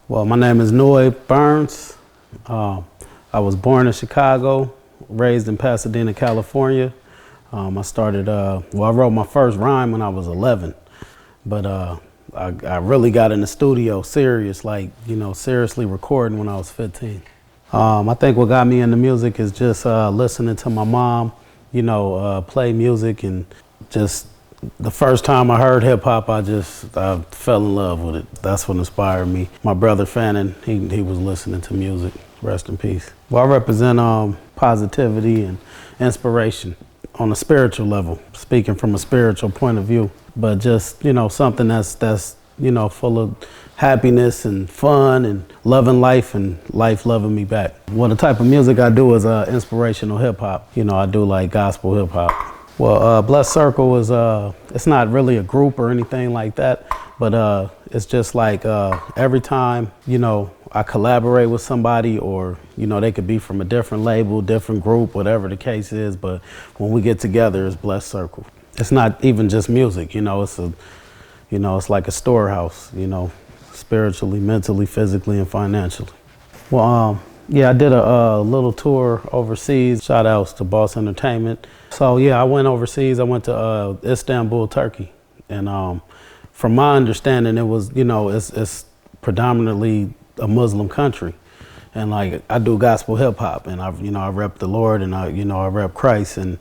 Well, my name is Noy Burns. I was born in Chicago, raised in Pasadena, California. I wrote my first rhyme when I was 11, but I really got in the studio seriously recording when I was 15. I think what got me into music is just listening to my mom, play music, and just the first time I heard hip hop, I fell in love with it. That's what inspired me. My brother Fannin, he was listening to music. Rest in peace. Well, I represent positivity and inspiration on a spiritual level, speaking from a spiritual point of view, but just, something that's full of happiness and fun and loving life and life loving me back. Well, the type of music I do is inspirational hip hop. I do like gospel hip hop. Well, Blessed Circle is, it's not really a group or anything like that, but it's just like every time, I collaborate with somebody, or, they could be from a different label, different group, whatever the case is, but when we get together, it's Blessed Circle. It's not even just music, it's like a storehouse, spiritually, mentally, physically, and financially. Well, yeah, I did a little tour overseas. Shout outs to Boss Entertainment. So yeah, I went overseas. I went to Istanbul, Turkey, and from my understanding, it was it's predominantly a Muslim country, and like I do gospel hip hop, and I rep the Lord, and I rep Christ, and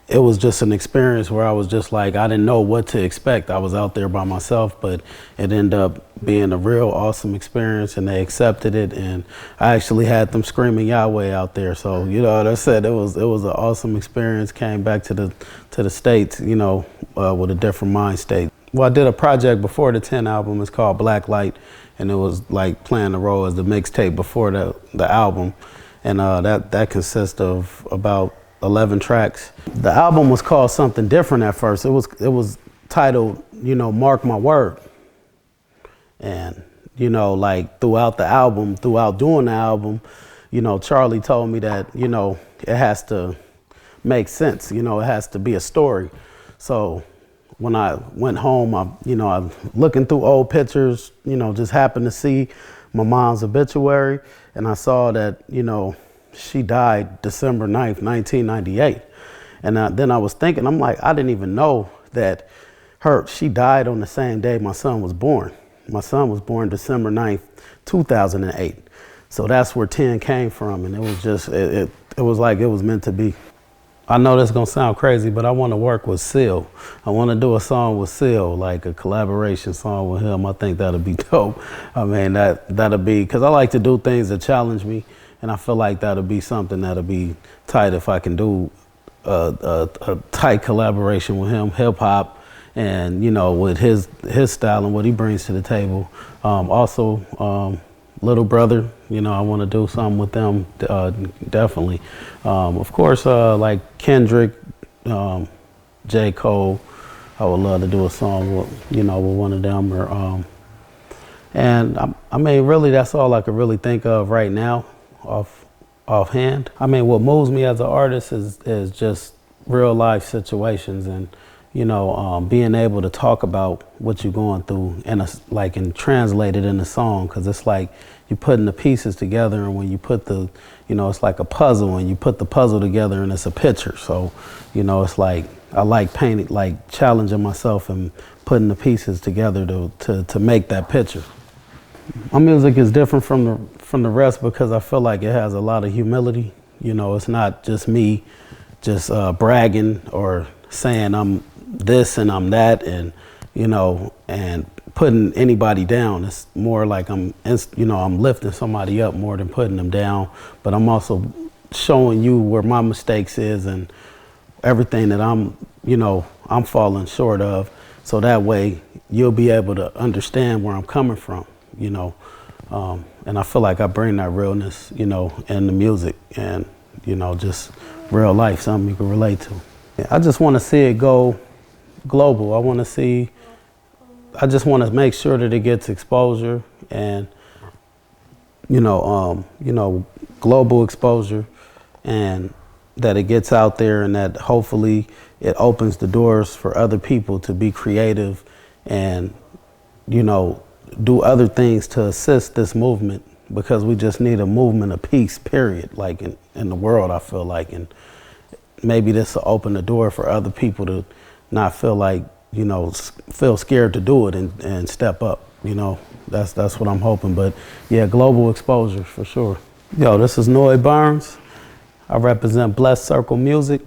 it was just an experience where I was just like, I didn't know what to expect. I was out there by myself, but it ended up being a real awesome experience, and they accepted it, and I actually had them screaming Yahweh out there. So, what I said, it was an awesome experience. Came back to the States, with a different mind state. Well, I did a project before the 10 album. It's called Black Light, and it was like playing the role as the mixtape before the album, and that consists of about 11 tracks. The album was called something different at first. It was titled, Mark My Word. And, like throughout doing the album, Charlie told me that, it has to make sense, it has to be a story. So when I went home, I looking through old pictures, just happened to see my mom's obituary, and I saw that, she died December 9th, 1998. And then I was thinking, I'm like, I didn't even know that she died on the same day my son was born. My son was born December 9th, 2008. So that's where 10 came from. And it was just, it was like it was meant to be. I know this is going to sound crazy, but I want to work with Seal. I want to do a song with Seal, like a collaboration song with him. I think that'll be dope. I mean, that'll be, because I like to do things that challenge me. And I feel like that'll be something that'll be tight if I can do a tight collaboration with him, hip hop, and with his style and what he brings to the table. Also, Little Brother, I want to do something with them, definitely. Of course, like Kendrick, J. Cole, I would love to do a song with one of them. Or and I mean, really, that's all I could really think of right now. Offhand. I mean, what moves me as an artist is just real life situations, and being able to talk about what you're going through and translate it in a song, because it's like you're putting the pieces together, and when you put it's like a puzzle, and you put the puzzle together and it's a picture. So it's like I like painting, like challenging myself and putting the pieces together to make that picture. My music is different from the rest because I feel like it has a lot of humility. It's not just me just bragging or saying I'm this and I'm that, and and putting anybody down. It's more like I'm lifting somebody up more than putting them down, but I'm also showing you where my mistakes is and everything that I'm falling short of, so that way you'll be able to understand where I'm coming from. And I feel like I bring that realness, in the music, and, just real life, something you can relate to. I just want to see it go global. I just want to make sure that it gets exposure and, global exposure, and that it gets out there, and that hopefully it opens the doors for other people to be creative and, do other things to assist this movement, because we just need a movement of peace, period, like in the world, I feel like. And maybe this will open the door for other people to not feel like, you know, feel scared to do it and step up, you know. That's what I'm hoping. But yeah, global exposure for sure. Yo, this is Noy Burns. I represent Blessed Circle Music.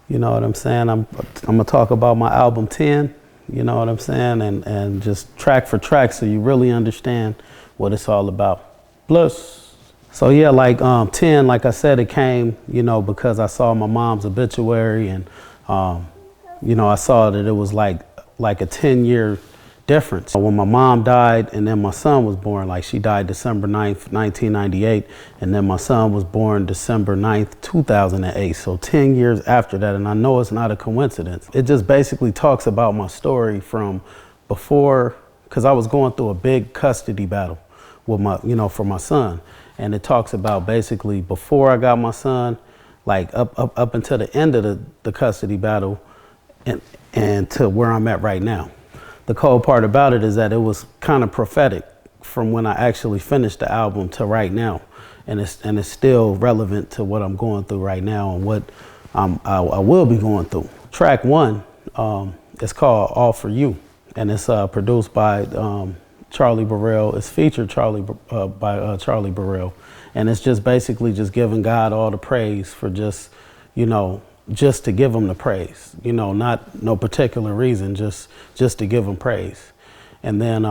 You know what I'm saying? I'm gonna talk about my album 10, you know what I'm saying? And just track for track so you really understand what it's all about. Bless. So yeah, like 10, like I said, it came, you know, because I saw my mom's obituary, and you know, I saw that it was like a 10-year difference. When my mom died and then my son was born, like she died December 9th, 1998, and then my son was born December 9th, 2008. So 10 years after that, and I know it's not a coincidence. It just basically talks about my story from before, because I was going through a big custody battle with my, you know, for my son. And it talks about basically before I got my son, like up until the end of the custody battle, and to where I'm at right now. The cool part about it is that it was kind of prophetic from when I actually finished the album to right now, and it's still relevant to what I'm going through right now and what I will be going through. Track 1 is called All For You, and it's produced by Charlie Burrell. It's featured by Charlie Burrell, and it's just basically just giving God all the praise for just, you know, just to give him the praise, you know, not no particular reason, just to give him praise. And then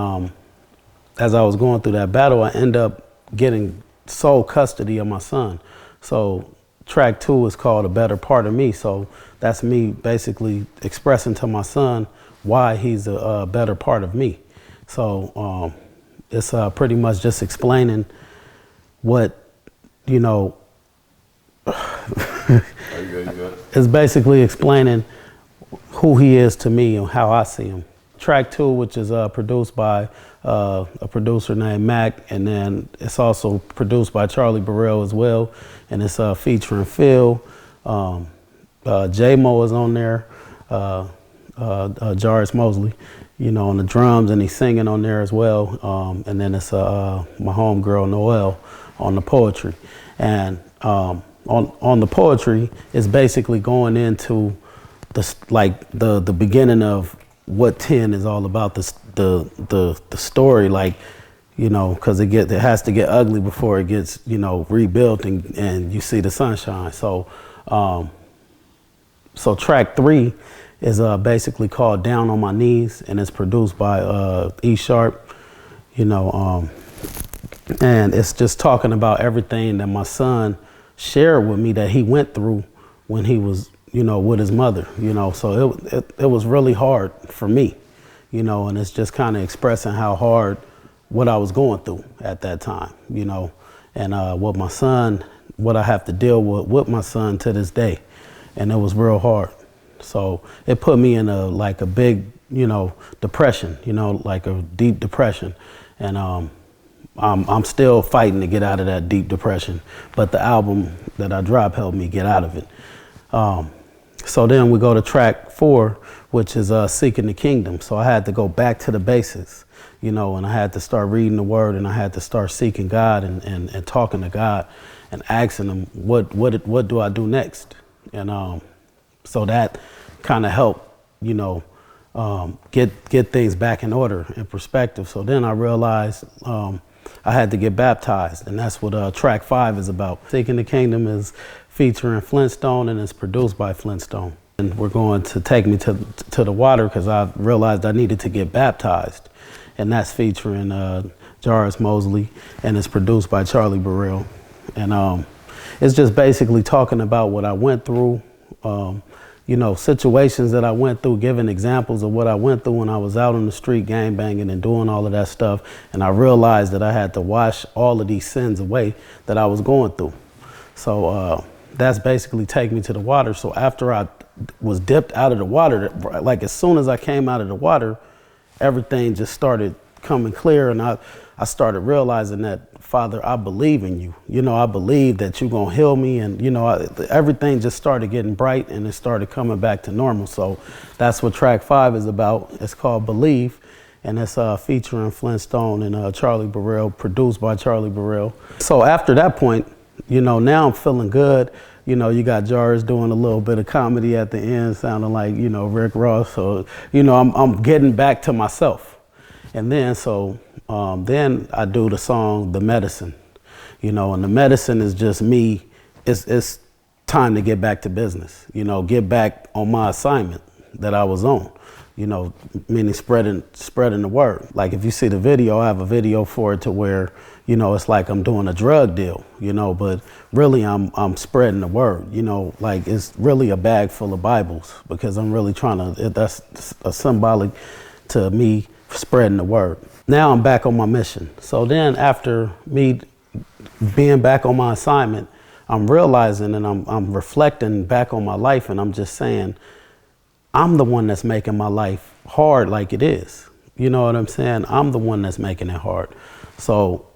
as I was going through that battle, I ended up getting sole custody of my son. So track 2 is called A Better Part of Me. So that's me basically expressing to my son why he's a better part of me. So it's pretty much just explaining what, you know, it's basically explaining who he is to me and how I see him. Track 2, which is produced by a producer named Mac, and then it's also produced by Charlie Burrell as well, and it's featuring Phil. J-Mo is on there, Jarvis Mosley, you know, on the drums, and he's singing on there as well. And then it's my homegirl Noelle on the poetry. And on the poetry is basically going into the beginning of what 10 is all about, the story, like, you know, because it has to get ugly before it gets, you know, rebuilt and you see the sunshine. So so track 3 is basically called Down on My Knees, and it's produced by E Sharp, you know, and it's just talking about everything that my son shared with me that he went through when he was, you know, with his mother, you know. So it was really hard for me, you know, and it's just kind of expressing how hard what I was going through at that time, you know, and what I have to deal with my son to this day. And it was real hard. So it put me in a big, you know, depression, you know, like a deep depression. And I'm still fighting to get out of that deep depression, but the album that I dropped helped me get out of it. So then we go to track 4, which is Seeking the Kingdom. So I had to go back to the basics, you know, and I had to start reading the word, and I had to start seeking God and talking to God and asking him, what do I do next? And so that kind of helped, you know, get things back in order and perspective. So then I realized I had to get baptized, and that's what track 5 is about. Seeking the Kingdom is featuring Flintstone, and it's produced by Flintstone. And we're going to take me to the water because I realized I needed to get baptized, and that's featuring Jarvis Mosley, and it's produced by Charlie Burrell. And it's just basically talking about what I went through, you know, situations that I went through, giving examples of what I went through when I was out on the street gangbanging and doing all of that stuff. And I realized that I had to wash all of these sins away that I was going through. So that's basically take me to the water. So after I was dipped out of the water, like as soon as I came out of the water, everything just started coming clear. And I started realizing that, Father, I believe in you. You know, I believe that you're going to heal me. And, you know, everything just started getting bright, and it started coming back to normal. So that's what track 5 is about. It's called Believe. and it's featuring Flintstone and Charlie Burrell, produced by Charlie Burrell. So after that point, you know, now I'm feeling good. You know, you got Jarvis doing a little bit of comedy at the end, sounding like, you know, Rick Ross. So, you know, I'm getting back to myself. And then, then I do the song, The Medicine, you know, and The Medicine is just me. It's time to get back to business, you know, get back on my assignment that I was on, you know, meaning spreading the word. Like if you see the video, I have a video for it to where, you know, it's like I'm doing a drug deal, you know, but really I'm spreading the word, you know, like it's really a bag full of Bibles because I'm really trying to, that's a symbolic to me spreading the word. Now I'm back on my mission. So then after me being back on my assignment, I'm realizing and I'm reflecting back on my life, and I'm just saying, I'm the one that's making my life hard like it is. You know what I'm saying? I'm the one that's making it hard. So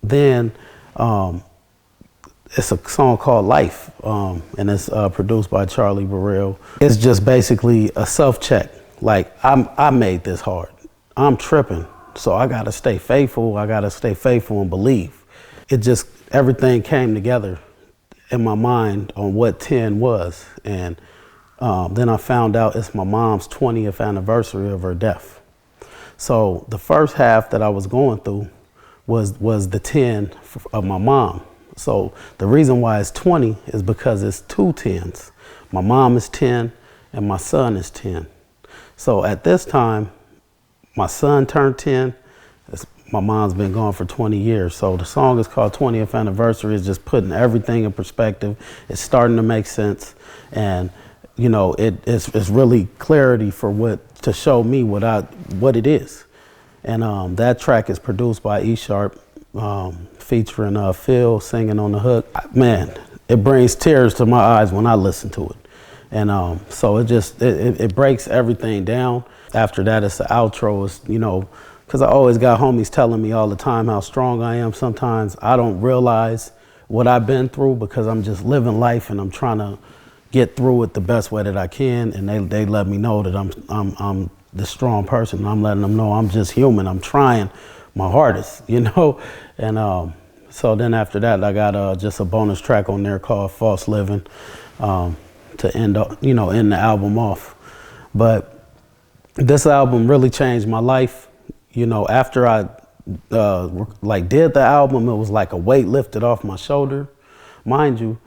then it's a song called Life, and it's produced by Charlie Burrell. It's just basically a self-check. Like, I made this hard. I'm tripping, so I gotta stay faithful. I gotta stay faithful and believe. It just, everything came together in my mind on what 10 was. And then I found out it's my mom's 20th anniversary of her death. So the first half that I was going through was the 10 of my mom. So the reason why it's 20 is because it's two 10s. My mom is 10 and my son is 10. So at this time, my son turned 10. My mom's been gone for 20 years. So the song is called 20th Anniversary. It's just putting everything in perspective. It's starting to make sense. And, you know, it's really clarity for to show me what it is. And that track is produced by E Sharp, featuring Phil singing on the hook. Man, it brings tears to my eyes when I listen to it. And so it breaks everything down. After that, it's the outro. It's, you know, because I always got homies telling me all the time how strong I am. Sometimes I don't realize what I've been through because I'm just living life and I'm trying to get through it the best way that I can. And they let me know that I'm the strong person. I'm letting them know I'm just human. I'm trying my hardest, you know. And so then after that, I got just a bonus track on there called False Living to end the album off. But this album really changed my life. You know, after I did the album, it was like a weight lifted off my shoulder. Mind you,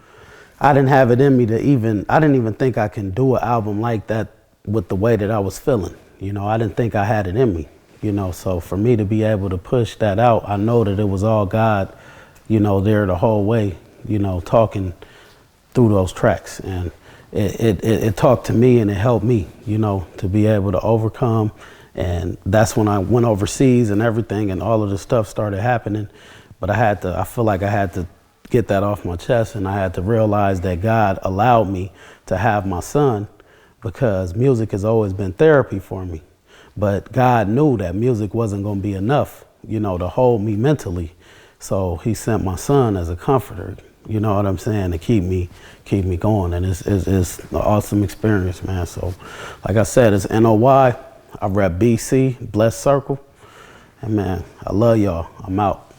I didn't have it in me I didn't even think I can do an album like that with the way that I was feeling. You know, I didn't think I had it in me, you know. So for me to be able to push that out, I know that it was all God, you know, there the whole way, you know, talking through those tracks. And it talked to me and it helped me, you know, to be able to overcome. And that's when I went overseas and everything, and all of the stuff started happening. But I feel like I had to get that off my chest, and I had to realize that God allowed me to have my son because music has always been therapy for me. But God knew that music wasn't going to be enough, you know, to hold me mentally. So he sent my son as a comforter, you know what I'm saying, to keep me going. And it's an awesome experience, man. So like I said, it's NOY. I rep BC, Blessed Circle. And man, I love y'all. I'm out.